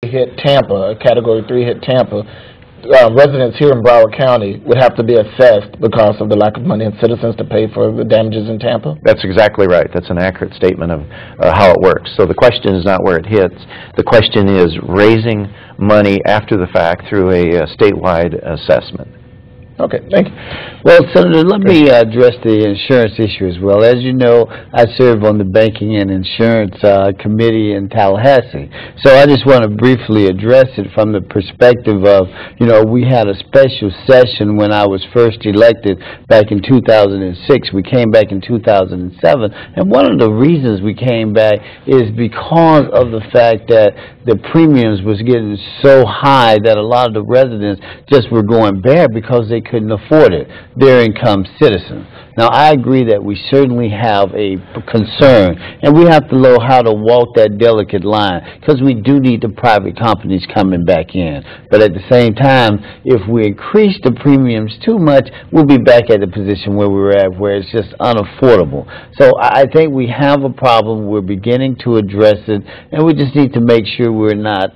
hit Tampa, a Category 3 hit Tampa, residents here in Broward County would have to be assessed because of the lack of money in citizens to pay for the damages in Tampa? That's exactly right. That's an accurate statement of how it works. So the question is not where it hits. The question is raising money after the fact through a statewide assessment. Okay, thank you. Well, Senator, let me address the insurance issue as well. As you know, I serve on the Banking and Insurance Committee in Tallahassee. So I just want to briefly address it from the perspective of, you know, we had a special session when I was first elected back in 2006. We came back in 2007. And one of the reasons we came back is because of the fact that the premiums was getting so high that a lot of the residents just were going bare because they couldn't afford it, their income citizens. Now, I agree that we certainly have a concern, and we have to know how to walk that delicate line, because we do need the private companies coming back in. But at the same time, if we increase the premiums too much, we'll be back at the position where we were at, where it's just unaffordable. So I think we have a problem. We're beginning to address it, and we just need to make sure we're not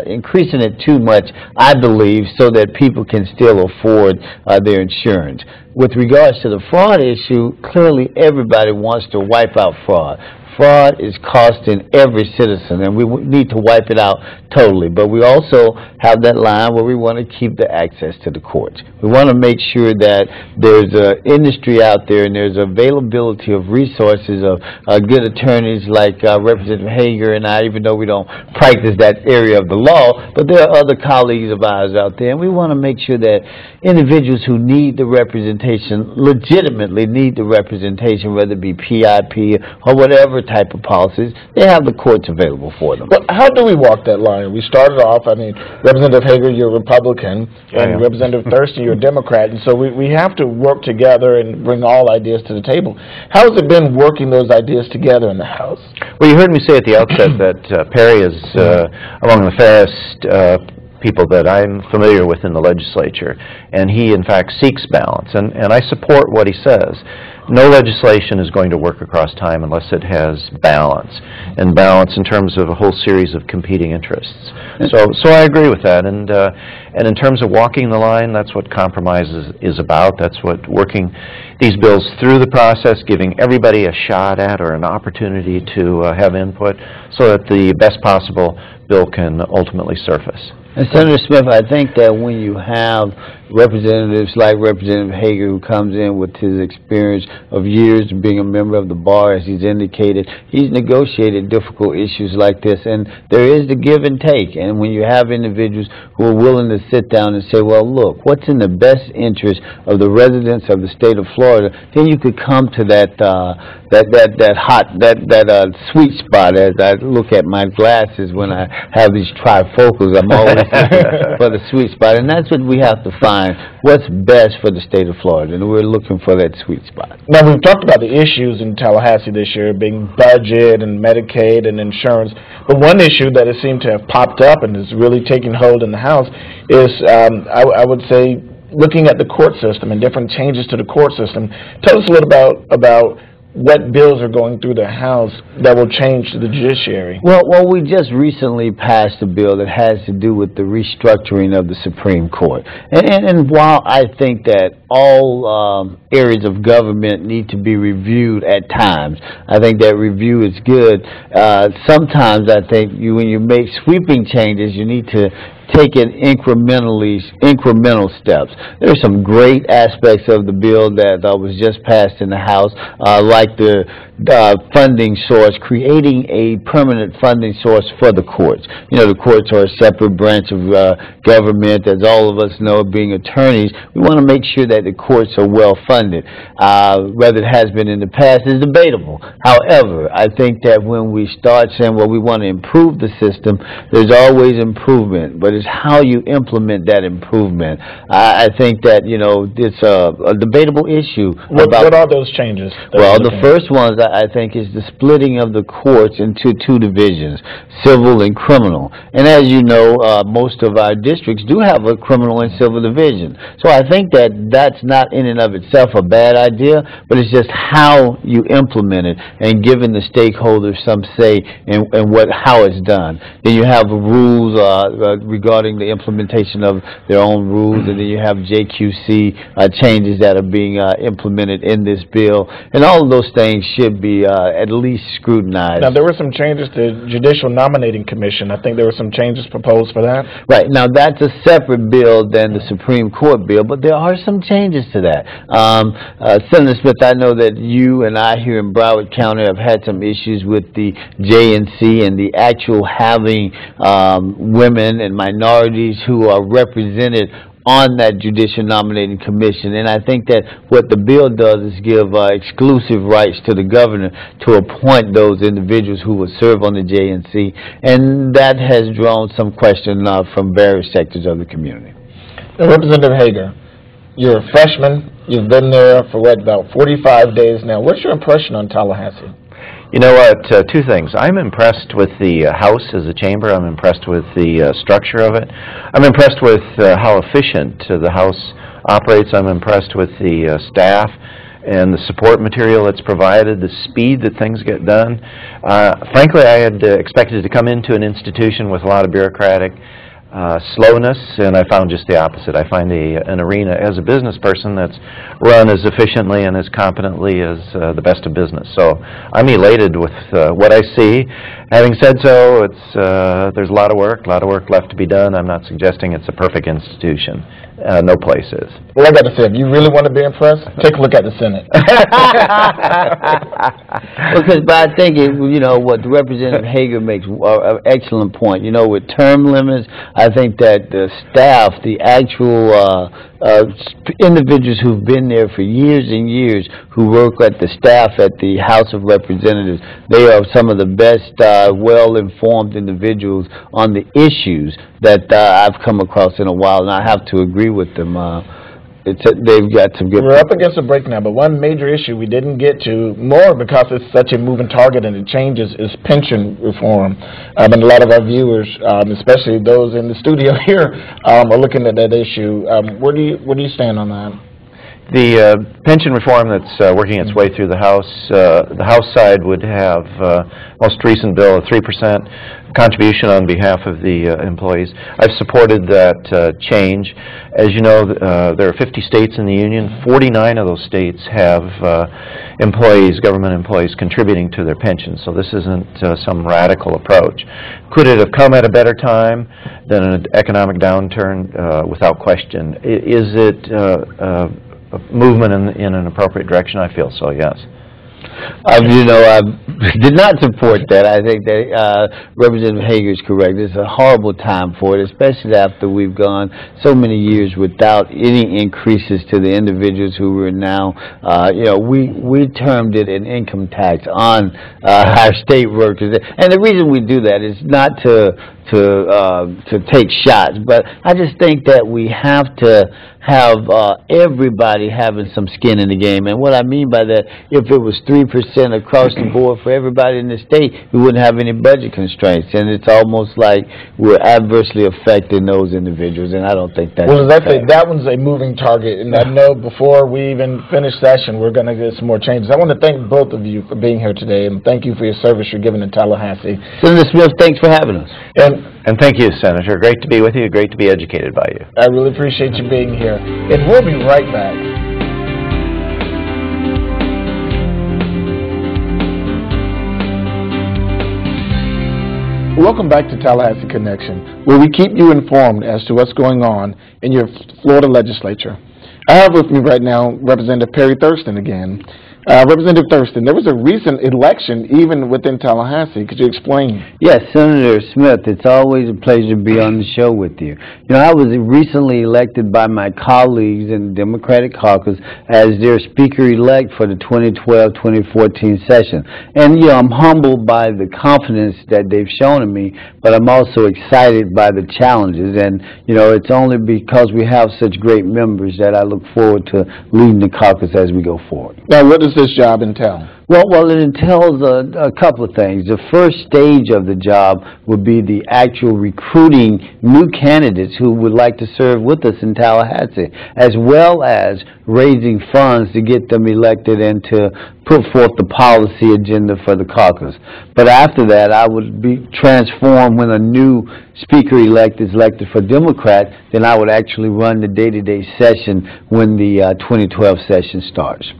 increasing it too much, I believe, so that people can still afford their insurance. With regards to the fraud issue, clearly everybody wants to wipe out fraud. Fraud is costing every citizen, and we need to wipe it out totally. But we also have that line where we want to keep the access to the courts. We want to make sure that there's an industry out there and there's availability of resources of good attorneys like Representative Hager and I, even though we don't practice that area of the law, but there are other colleagues of ours out there, and we want to make sure that individuals who need the representation, legitimately need the representation, whether it be PIP or whatever type of policies, they have the courts available for them. But how do we walk that line? We started off, I mean, Representative Hager, you're a Republican, and Representative Thurston, you're a Democrat, and so we have to work together and bring all ideas to the table. How has it been working those ideas together in the House? Well, you heard me say at the outset that Perry is among the fairest people that I'm familiar with in the legislature, and he, in fact, seeks balance, and I support what he says. No legislation is going to work across time unless it has balance, and balance in terms of a whole series of competing interests. So I agree with that, and in terms of walking the line, that's what compromise is about. That's what working these bills through the process, giving everybody a shot at or an opportunity to have input so that the best possible bill can ultimately surface. And Senator Smith, I think that when you have representatives like Representative Hager, who comes in with his experience of years of being a member of the bar, as he's indicated, he's negotiated difficult issues like this, and there is the give and take. And when you have individuals who are willing to sit down and say, well, look, what's in the best interest of the residents of the state of Florida, then you could come to that sweet spot. As I look at my glasses when I have these trifocals, I'm always for the sweet spot, and that's what we have to find. What's best for the state of Florida, and we're looking for that sweet spot. Now, we've talked about the issues in Tallahassee this year, being budget and Medicaid and insurance, but one issue that has seemed to have popped up and is really taking hold in the House is, I would say, looking at the court system and different changes to the court system. Tell us a little about what bills are going through the House that will change the judiciary. Well, we just recently passed a bill that has to do with the restructuring of the Supreme Court. And while I think that all areas of government need to be reviewed at times, I think that review is good. Sometimes I think when you make sweeping changes, you need to take it incremental steps. There are some great aspects of the bill that was just passed in the House, like the funding source, creating a permanent funding source for the courts. You know, the courts are a separate branch of government. As all of us know, being attorneys, we want to make sure that the courts are well funded. Whether it has been in the past is debatable. However, I think that when we start saying, well, we want to improve the system, there's always improvement, but is how you implement that improvement. I think that, you know, it's a debatable issue. What are those changes? Well, the first ones, I think, is the splitting of the courts into two divisions, civil and criminal. And as you know, most of our districts do have a criminal and civil division. So I think that that's not in and of itself a bad idea, but it's just how you implement it and giving the stakeholders some say in how it's done. Then you have rules regarding the implementation of their own rules, and then you have JQC changes that are being implemented in this bill, and all of those things should be at least scrutinized. Now, there were some changes to Judicial Nominating Commission. I think there were some changes proposed for that. Right. Now, that's a separate bill than the Supreme Court bill, but there are some changes to that. Senator Smith, I know that you and I here in Broward County have had some issues with the JNC and the actual having women and minorities who are represented on that Judicial Nominating Commission. And I think that what the bill does is give exclusive rights to the governor to appoint those individuals who will serve on the JNC, and that has drawn some question from various sectors of the community. Representative Hager, you're a freshman. You've been there for, about 45 days now. What's your impression on Tallahassee? You know what, two things. I'm impressed with the House as a chamber. I'm impressed with the structure of it. I'm impressed with how efficient the House operates. I'm impressed with the staff and the support material that's provided, the speed that things get done. Frankly, I had expected to come into an institution with a lot of bureaucratic slowness, and I found just the opposite. I find an arena as a business person that's run as efficiently and as competently as the best of business. So I'm elated with what I see. Having said so, there's a lot of work left to be done. I'm not suggesting it's a perfect institution. No place is. Well, I got to say, if you really want to be impressed, take a look at the Senate. But I think, you know, what Representative Hager makes an excellent point. You know, with term limits, I think that the staff, the actual individuals who've been there for years and years, who work at the staff at the House of Representatives, they are some of the best, well-informed individuals on the issues that I've come across in a while, and I have to agree with them. They've got some good... We're up against a break now, but one major issue we didn't get to, more because it's such a moving target and it changes, is pension reform. And a lot of our viewers, especially those in the studio here, are looking at that issue. Where do you stand on that? The pension reform that's working its way through the House side would have most recent bill a 3% contribution on behalf of the employees. I've supported that change. As you know, there are 50 states in the union. 49 of those states have employees, government employees, contributing to their pensions. So this isn't some radical approach. Could it have come at a better time than an economic downturn? Without question. Is it a movement in an appropriate direction? I feel so, yes. You know, I did not support that. I think that Representative Hager is correct. It's a horrible time for it, especially after we've gone so many years without any increases to the individuals who are now, you know, we termed it an income tax on our state workers. And the reason we do that is not to take shots, but I just think that we have to have everybody having some skin in the game. And what I mean by that, if it was 3% across the board for everybody in the state, we wouldn't have any budget constraints. And it's almost like we're adversely affecting those individuals, and I don't think that's well, that one's a moving target. And I know before we even finish session, we're going to get some more changes. I want to thank both of you for being here today, and thank you for your service you're giving to Tallahassee. Senator Smith, thanks for having us. And thank you, Senator. Great to be with you. Great to be educated by you. I really appreciate you being here. And we'll be right back. Welcome back to Tallahassee Connection, where we keep you informed as to what's going on in your Florida legislature. I have with me right now Representative Perry Thurston again. Representative Thurston, there was a recent election even within Tallahassee. Could you explain? Yes, Senator Smith, it's always a pleasure to be on the show with you. You know, I was recently elected by my colleagues in the Democratic caucus as their speaker-elect for the 2012-2014 session. And, you know, I'm humbled by the confidence that they've shown in me, but I'm also excited by the challenges. And, you know, it's only because we have such great members that I look forward to leading the caucus as we go forward. Now, what does this job entail? Well, it entails a couple of things. The first stage of the job would be the actual recruiting new candidates who would like to serve with us in Tallahassee, as well as raising funds to get them elected and to put forth the policy agenda for the caucus. But after that, I would be transformed when a new speaker-elect is elected for Democrat, then I would actually run the day-to-day session when the 2012 session starts.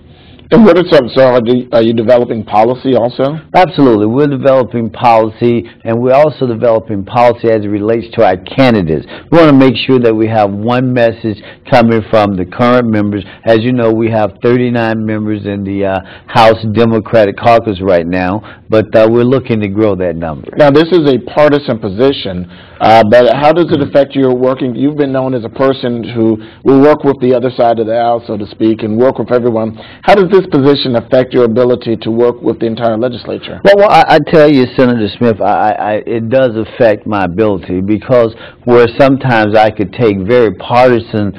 And what are some, so are you developing policy also? Absolutely. We're developing policy, and we're also developing policy as it relates to our candidates. We want to make sure that we have one message coming from the current members. As you know, we have 39 members in the House Democratic caucus right now, but we're looking to grow that number. Now, this is a partisan position, but how does it affect your working? You've been known as a person who will work with the other side of the aisle, so to speak, and work with everyone. How does this position affect your ability to work with the entire legislature? Well, I tell you, Senator Smith, it does affect my ability, because where sometimes I could take very partisan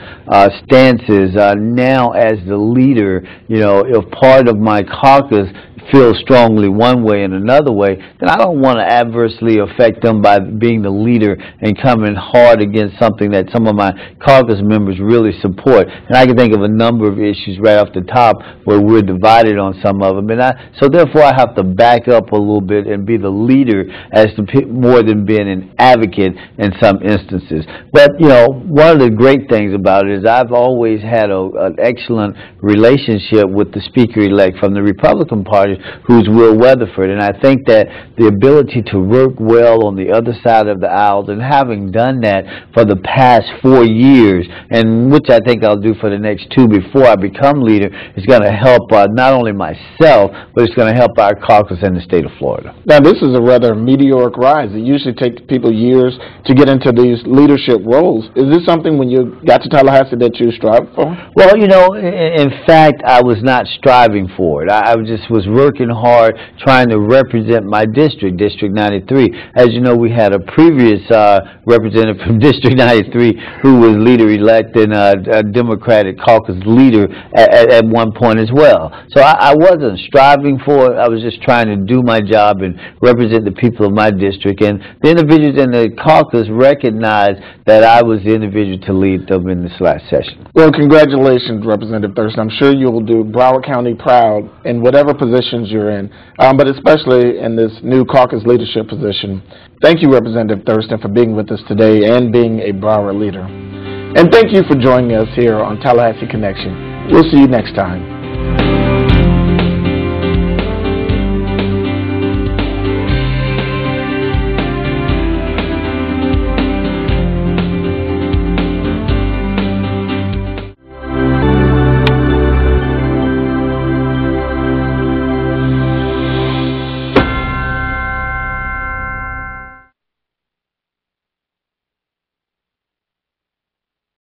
stances, now as the leader, you know, if part of my caucus feel strongly one way and another way, then I don't want to adversely affect them by being the leader and coming hard against something that some of my caucus members really support. And I can think of a number of issues right off the top where we're divided on some of them. And so therefore I have to back up a little bit and be the leader as to more than being an advocate in some instances. But, you know, one of the great things about it is I've always had an excellent relationship with the speaker-elect from the Republican Party, who's Will Weatherford, and I think that the ability to work well on the other side of the aisle, and having done that for the past 4 years, and which I think I'll do for the next 2 before I become leader, is going to help not only myself, but it's going to help our caucus in the state of Florida. Now, this is a rather meteoric rise. It usually takes people years to get into these leadership roles. Is this something, when you got to Tallahassee, that you strived for? Well, you know, in fact, I was not striving for it. I just was working hard trying to represent my district, District 93. As you know, we had a previous representative from District 93 who was leader-elect and a Democratic caucus leader at one point as well. So I wasn't striving for it. I was just trying to do my job and represent the people of my district. And the individuals in the caucus recognized that I was the individual to lead them in this last session. Well, congratulations, Representative Thurston. I'm sure you will do Broward County proud in whatever positions you're in, but especially in this new caucus leadership position. Thank you, Representative Thurston, for being with us today and being a Broward leader. And thank you for joining us here on Tallahassee Connection. We'll see you next time.